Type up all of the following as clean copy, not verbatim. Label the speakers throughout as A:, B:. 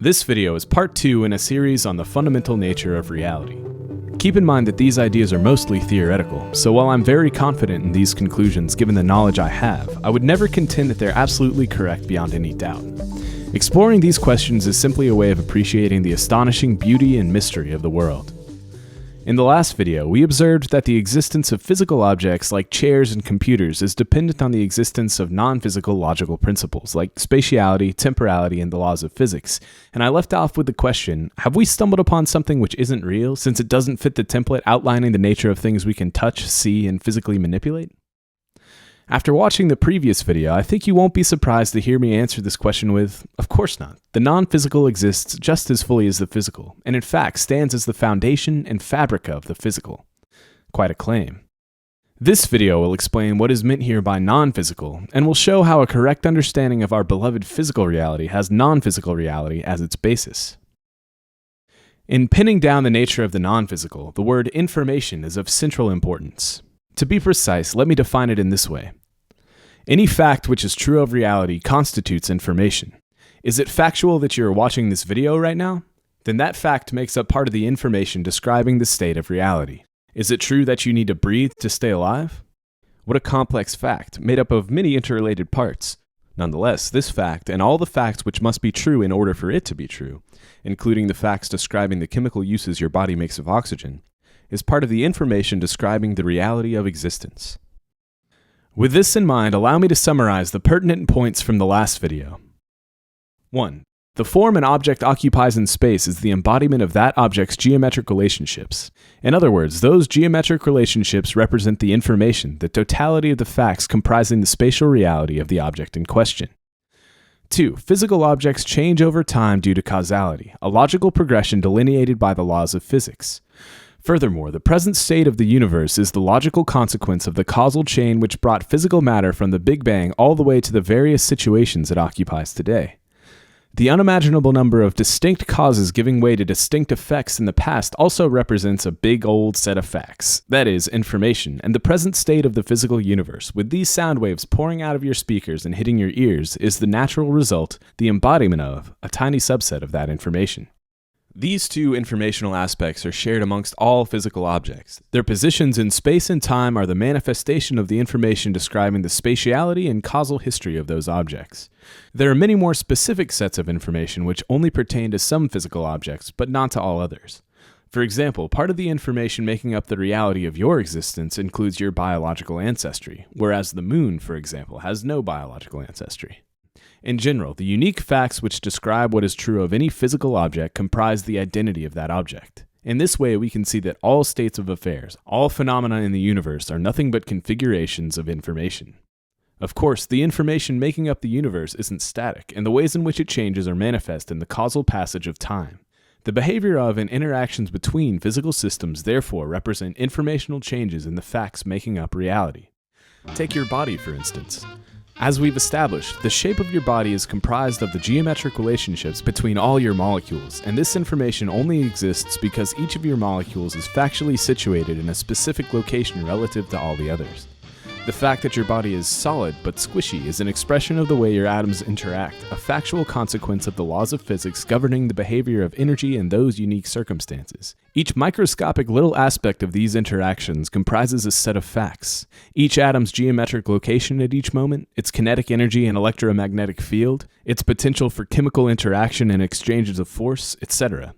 A: This video is part 2 in a series on the fundamental nature of reality. Keep in mind that these ideas are mostly theoretical, so while I'm very confident in these conclusions given the knowledge I have, I would never contend that they're absolutely correct beyond any doubt. Exploring these questions is simply a way of appreciating the astonishing beauty and mystery of the world. In the last video, we observed that the existence of physical objects like chairs and computers is dependent on the existence of non-physical logical principles like spatiality, temporality, and the laws of physics, and I left off with the question, have we stumbled upon something which isn't real since it doesn't fit the template outlining the nature of things we can touch, see, and physically manipulate? After watching the previous video, I think you won't be surprised to hear me answer this question with, of course not. The non-physical exists just as fully as the physical, and in fact stands as the foundation and fabric of the physical. Quite a claim. This video will explain what is meant here by non-physical, and will show how a correct understanding of our beloved physical reality has non-physical reality as its basis. In pinning down the nature of the non-physical, the word information is of central importance. To be precise, let me define it in this way. Any fact which is true of reality constitutes information. Is it factual that you are watching this video right now? Then that fact makes up part of the information describing the state of reality. Is it true that you need to breathe to stay alive? What a complex fact, made up of many interrelated parts. Nonetheless, this fact, and all the facts which must be true in order for it to be true, including the facts describing the chemical uses your body makes of oxygen, is part of the information describing the reality of existence. With this in mind, allow me to summarize the pertinent points from the last video. 1. The form an object occupies in space is the embodiment of that object's geometric relationships. In other words, those geometric relationships represent the information, the totality of the facts comprising the spatial reality of the object in question. 2. Physical objects change over time due to causality, a logical progression delineated by the laws of physics. Furthermore, the present state of the universe is the logical consequence of the causal chain which brought physical matter from the Big Bang all the way to the various situations it occupies today. The unimaginable number of distinct causes giving way to distinct effects in the past also represents a big old set of facts, that is, information, and the present state of the physical universe, with these sound waves pouring out of your speakers and hitting your ears, is the natural result, the embodiment of, a tiny subset of that information. These two informational aspects are shared amongst all physical objects. Their positions in space and time are the manifestation of the information describing the spatiality and causal history of those objects. There are many more specific sets of information which only pertain to some physical objects, but not to all others. For example, part of the information making up the reality of your existence includes your biological ancestry, whereas the moon, for example, has no biological ancestry. In general, the unique facts which describe what is true of any physical object comprise the identity of that object. In this way, we can see that all states of affairs, all phenomena in the universe are nothing but configurations of information. Of course, the information making up the universe isn't static, and the ways in which it changes are manifest in the causal passage of time. The behavior of and interactions between physical systems therefore represent informational changes in the facts making up reality. Take your body, for instance. As we've established, the shape of your body is comprised of the geometric relationships between all your molecules, and this information only exists because each of your molecules is factually situated in a specific location relative to all the others. The fact that your body is solid but squishy is an expression of the way your atoms interact, a factual consequence of the laws of physics governing the behavior of energy in those unique circumstances. Each microscopic little aspect of these interactions comprises a set of facts. Each atom's geometric location at each moment, its kinetic energy and electromagnetic field, its potential for chemical interaction and exchanges of force, etc.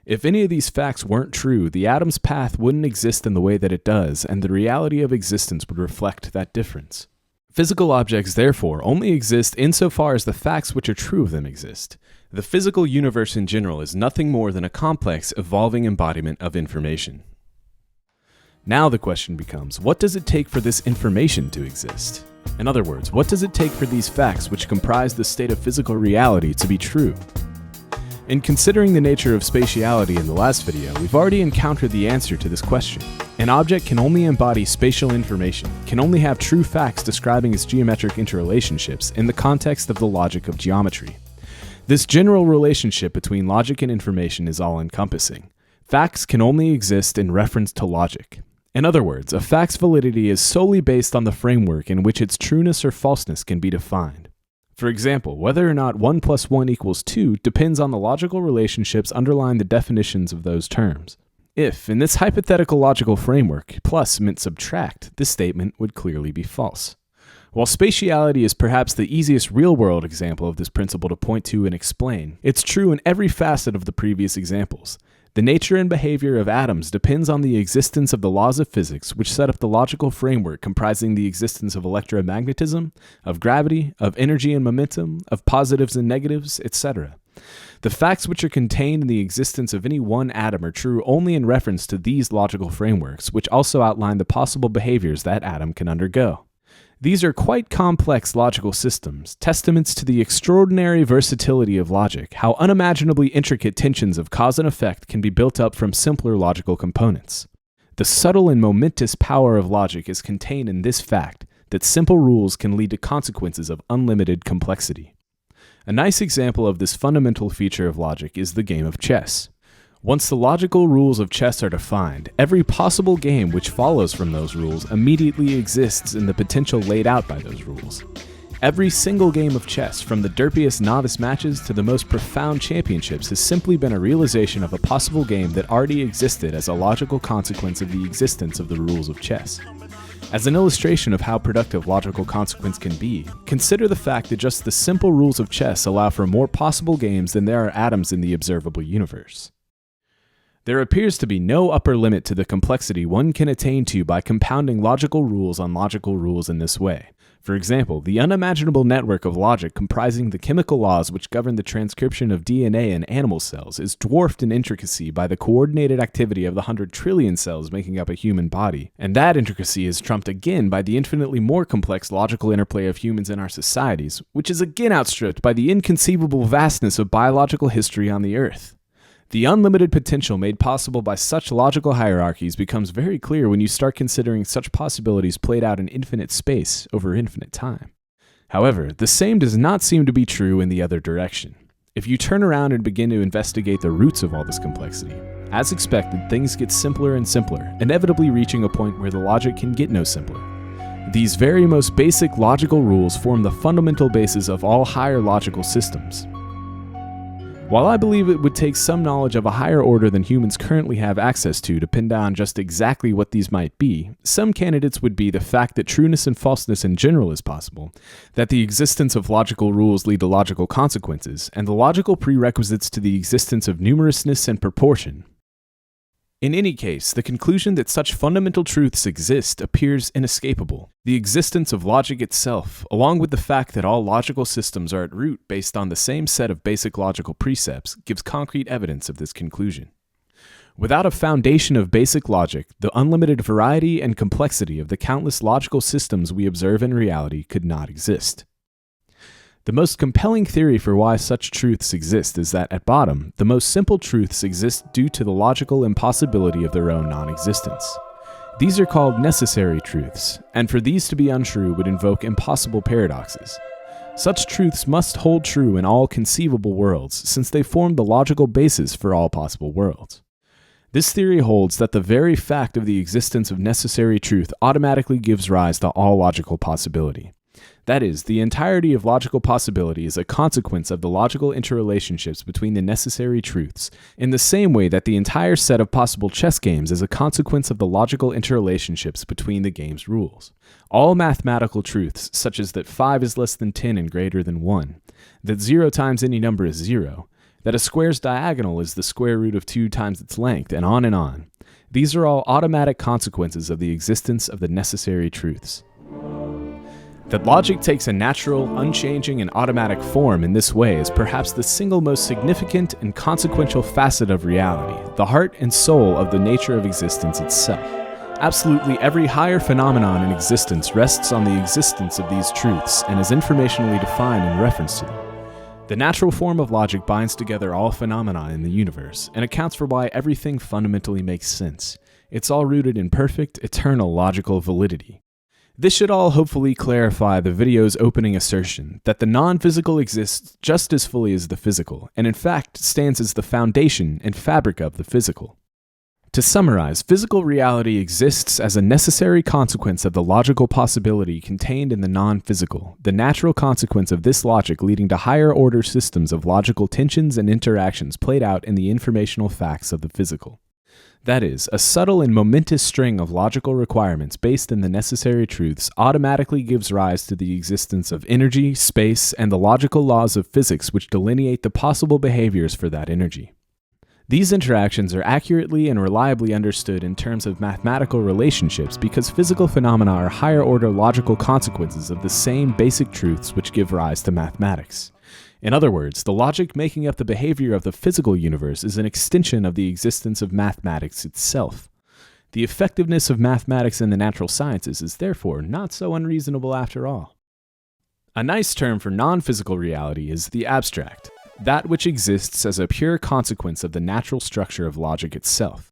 A: If any of these facts weren't true, the atom's path wouldn't exist in the way that it does, and the reality of existence would reflect that difference. Physical objects, therefore, only exist insofar as the facts which are true of them exist. The physical universe in general is nothing more than a complex, evolving embodiment of information. Now the question becomes, what does it take for this information to exist? In other words, what does it take for these facts which comprise the state of physical reality to be true? In considering the nature of spatiality in the last video, we've already encountered the answer to this question. An object can only embody spatial information, can only have true facts describing its geometric interrelationships in the context of the logic of geometry. This general relationship between logic and information is all-encompassing. Facts can only exist in reference to logic. In other words, a fact's validity is solely based on the framework in which its trueness or falseness can be defined. For example, whether or not 1 plus 1 equals 2 depends on the logical relationships underlying the definitions of those terms. If, in this hypothetical logical framework, plus meant subtract, this statement would clearly be false. While spatiality is perhaps the easiest real-world example of this principle to point to and explain, it's true in every facet of the previous examples. The nature and behavior of atoms depends on the existence of the laws of physics, which set up the logical framework comprising the existence of electromagnetism, of gravity, of energy and momentum, of positives and negatives, etc. The facts which are contained in the existence of any one atom are true only in reference to these logical frameworks, which also outline the possible behaviors that atom can undergo. These are quite complex logical systems, testaments to the extraordinary versatility of logic, how unimaginably intricate tensions of cause and effect can be built up from simpler logical components. The subtle and momentous power of logic is contained in this fact, that simple rules can lead to consequences of unlimited complexity. A nice example of this fundamental feature of logic is the game of chess. Once the logical rules of chess are defined, every possible game which follows from those rules immediately exists in the potential laid out by those rules. Every single game of chess, from the derpiest novice matches to the most profound championships, has simply been a realization of a possible game that already existed as a logical consequence of the existence of the rules of chess. As an illustration of how productive logical consequence can be, consider the fact that just the simple rules of chess allow for more possible games than there are atoms in the observable universe. There appears to be no upper limit to the complexity one can attain to by compounding logical rules on logical rules in this way. For example, the unimaginable network of logic comprising the chemical laws which govern the transcription of DNA in animal cells is dwarfed in intricacy by the coordinated activity of the 100 trillion cells making up a human body, and that intricacy is trumped again by the infinitely more complex logical interplay of humans in our societies, which is again outstripped by the inconceivable vastness of biological history on the Earth. The unlimited potential made possible by such logical hierarchies becomes very clear when you start considering such possibilities played out in infinite space over infinite time. However, the same does not seem to be true in the other direction. If you turn around and begin to investigate the roots of all this complexity, as expected, things get simpler and simpler, inevitably reaching a point where the logic can get no simpler. These very most basic logical rules form the fundamental basis of all higher logical systems. While I believe it would take some knowledge of a higher order than humans currently have access to pin down just exactly what these might be, some candidates would be the fact that trueness and falseness in general is possible, that the existence of logical rules lead to logical consequences, and the logical prerequisites to the existence of numerousness and proportion. In any case, the conclusion that such fundamental truths exist appears inescapable. The existence of logic itself, along with the fact that all logical systems are at root based on the same set of basic logical precepts, gives concrete evidence of this conclusion. Without a foundation of basic logic, the unlimited variety and complexity of the countless logical systems we observe in reality could not exist. The most compelling theory for why such truths exist is that, at bottom, the most simple truths exist due to the logical impossibility of their own non-existence. These are called necessary truths, and for these to be untrue would invoke impossible paradoxes. Such truths must hold true in all conceivable worlds, since they form the logical basis for all possible worlds. This theory holds that the very fact of the existence of necessary truth automatically gives rise to all logical possibility. That is, the entirety of logical possibility is a consequence of the logical interrelationships between the necessary truths, in the same way that the entire set of possible chess games is a consequence of the logical interrelationships between the game's rules. All mathematical truths, such as that 5 is less than 10 and greater than 1, that 0 times any number is 0, that a square's diagonal is the square root of 2 times its length, and on and on. These are all automatic consequences of the existence of the necessary truths. That logic takes a natural, unchanging, and automatic form in this way is perhaps the single most significant and consequential facet of reality, the heart and soul of the nature of existence itself. Absolutely every higher phenomenon in existence rests on the existence of these truths and is informationally defined in reference to them. The natural form of logic binds together all phenomena in the universe and accounts for why everything fundamentally makes sense. It's all rooted in perfect, eternal logical validity. This should all hopefully clarify the video's opening assertion that the non-physical exists just as fully as the physical, and in fact stands as the foundation and fabric of the physical. To summarize, physical reality exists as a necessary consequence of the logical possibility contained in the non-physical, the natural consequence of this logic leading to higher-order systems of logical tensions and interactions played out in the informational facts of the physical. That is, a subtle and momentous string of logical requirements based in the necessary truths automatically gives rise to the existence of energy, space, and the logical laws of physics which delineate the possible behaviors for that energy. These interactions are accurately and reliably understood in terms of mathematical relationships because physical phenomena are higher-order logical consequences of the same basic truths which give rise to mathematics. In other words, the logic making up the behavior of the physical universe is an extension of the existence of mathematics itself. The effectiveness of mathematics in the natural sciences is therefore not so unreasonable after all. A nice term for non-physical reality is the abstract, that which exists as a pure consequence of the natural structure of logic itself.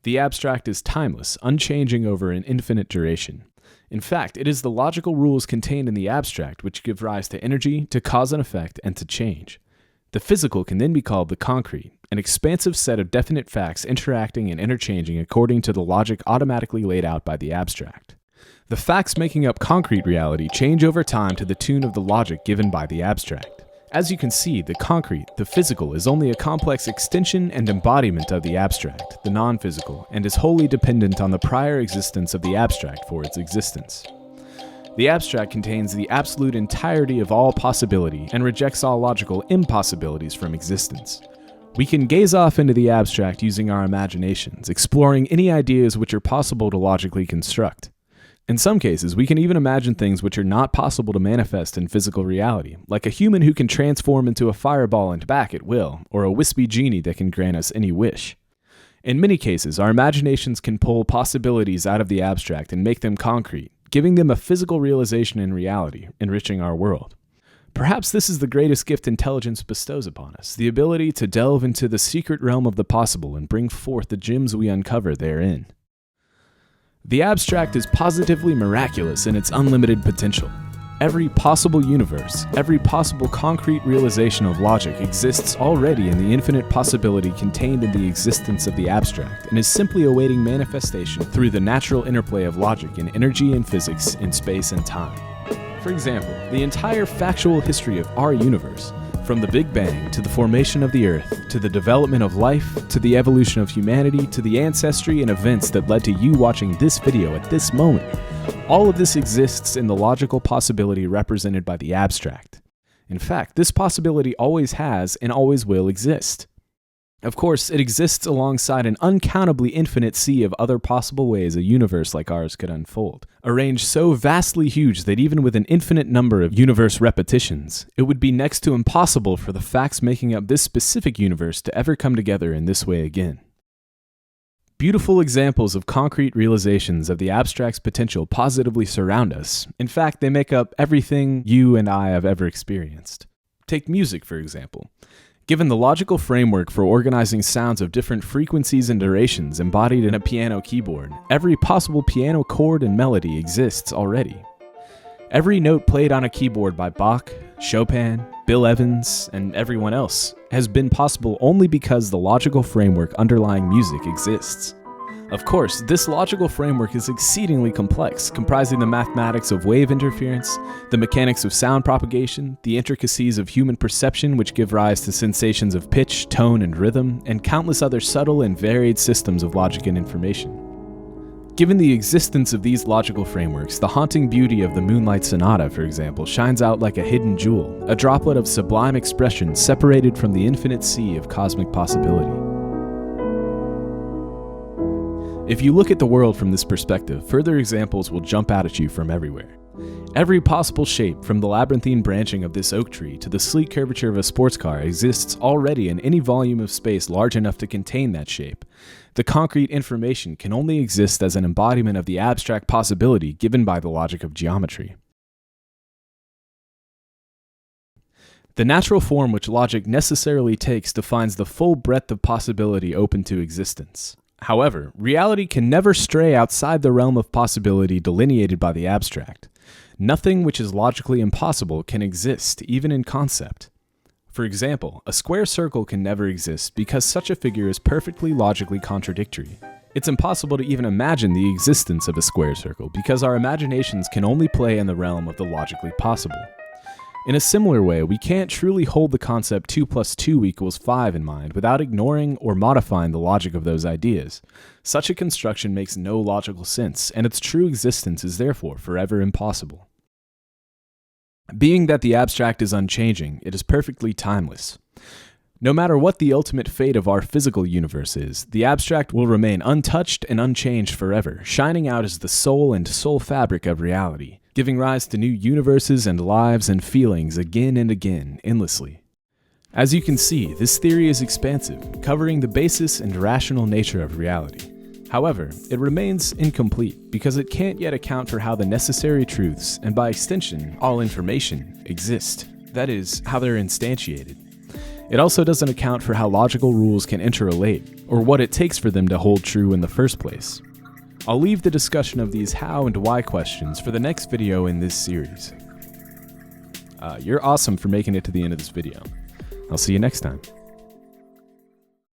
A: The abstract is timeless, unchanging over an infinite duration. In fact, it is the logical rules contained in the abstract which give rise to energy, to cause and effect, and to change. The physical can then be called the concrete, an expansive set of definite facts interacting and interchanging according to the logic automatically laid out by the abstract. The facts making up concrete reality change over time to the tune of the logic given by the abstract. As you can see, the concrete, the physical, is only a complex extension and embodiment of the abstract, the non-physical, and is wholly dependent on the prior existence of the abstract for its existence. The abstract contains the absolute entirety of all possibility and rejects all logical impossibilities from existence. We can gaze off into the abstract using our imaginations, exploring any ideas which are possible to logically construct. In some cases, we can even imagine things which are not possible to manifest in physical reality, like a human who can transform into a fireball and back at will, or a wispy genie that can grant us any wish. In many cases, our imaginations can pull possibilities out of the abstract and make them concrete, giving them a physical realization in reality, enriching our world. Perhaps this is the greatest gift intelligence bestows upon us, the ability to delve into the secret realm of the possible and bring forth the gems we uncover therein. The abstract is positively miraculous in its unlimited potential. Every possible universe, every possible concrete realization of logic exists already in the infinite possibility contained in the existence of the abstract and is simply awaiting manifestation through the natural interplay of logic in energy and physics in space and time. For example, the entire factual history of our universe, from the Big Bang to the formation of the Earth, to the development of life, to the evolution of humanity, to the ancestry and events that led to you watching this video at this moment, all of this exists in the logical possibility represented by the abstract. In fact, this possibility always has and always will exist. Of course, it exists alongside an uncountably infinite sea of other possible ways a universe like ours could unfold, a range so vastly huge that even with an infinite number of universe repetitions, it would be next to impossible for the facts making up this specific universe to ever come together in this way again. Beautiful examples of concrete realizations of the abstract's potential positively surround us. In fact, they make up everything you and I have ever experienced. Take music, for example. Given the logical framework for organizing sounds of different frequencies and durations embodied in a piano keyboard, every possible piano chord and melody exists already. Every note played on a keyboard by Bach, Chopin, Bill Evans, and everyone else has been possible only because the logical framework underlying music exists. Of course, this logical framework is exceedingly complex, comprising the mathematics of wave interference, the mechanics of sound propagation, the intricacies of human perception which give rise to sensations of pitch, tone, and rhythm, and countless other subtle and varied systems of logic and information. Given the existence of these logical frameworks, the haunting beauty of the Moonlight Sonata, for example, shines out like a hidden jewel, a droplet of sublime expression separated from the infinite sea of cosmic possibility. If you look at the world from this perspective, further examples will jump out at you from everywhere. Every possible shape, from the labyrinthine branching of this oak tree to the sleek curvature of a sports car, exists already in any volume of space large enough to contain that shape. The concrete information can only exist as an embodiment of the abstract possibility given by the logic of geometry. The natural form which logic necessarily takes defines the full breadth of possibility open to existence. However, reality can never stray outside the realm of possibility delineated by the abstract. Nothing which is logically impossible can exist, even in concept. For example, a square circle can never exist because such a figure is perfectly logically contradictory. It's impossible to even imagine the existence of a square circle because our imaginations can only play in the realm of the logically possible. In a similar way, we can't truly hold the concept 2 + 2 = 5 in mind without ignoring or modifying the logic of those ideas. Such a construction makes no logical sense, and its true existence is therefore forever impossible. Being that the abstract is unchanging, it is perfectly timeless. No matter what the ultimate fate of our physical universe is, the abstract will remain untouched and unchanged forever, shining out as the soul and soul fabric of reality, giving rise to new universes and lives and feelings again and again, endlessly. As you can see, this theory is expansive, covering the basis and rational nature of reality. However, it remains incomplete because it can't yet account for how the necessary truths, and by extension, all information, exist. That is, how they're instantiated. It also doesn't account for how logical rules can interrelate, or what it takes for them to hold true in the first place. I'll leave the discussion of these how and why questions for the next video in this series. You're awesome for making it to the end of this video. I'll see you next time.